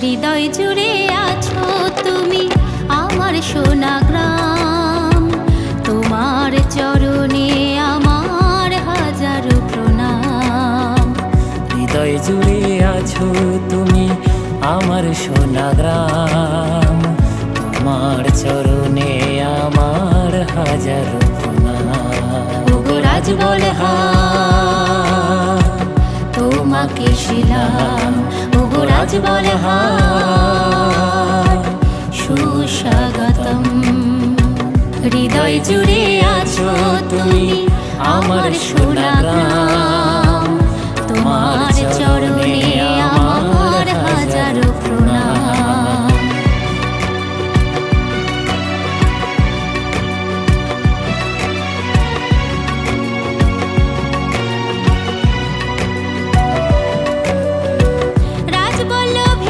হৃদয় জুড়ে আছো তুমি আমার সোনা গ্রাম, তোমার চরণে আমার হাজারো প্রণাম। হৃদয় জুড়ে আছো তুমি আমার সোনা গ্রাম, তোমার চরণে আমার হাজারো প্রণাম। ওগো রাজবলহার তোমাকে শিলাম, ওগো রাজবলহার সুস্বাগতম। হৃদয় জুড়ে আছো তুমি আমার সোনা গ্রাম, তোমার চরণে আমার হাজারো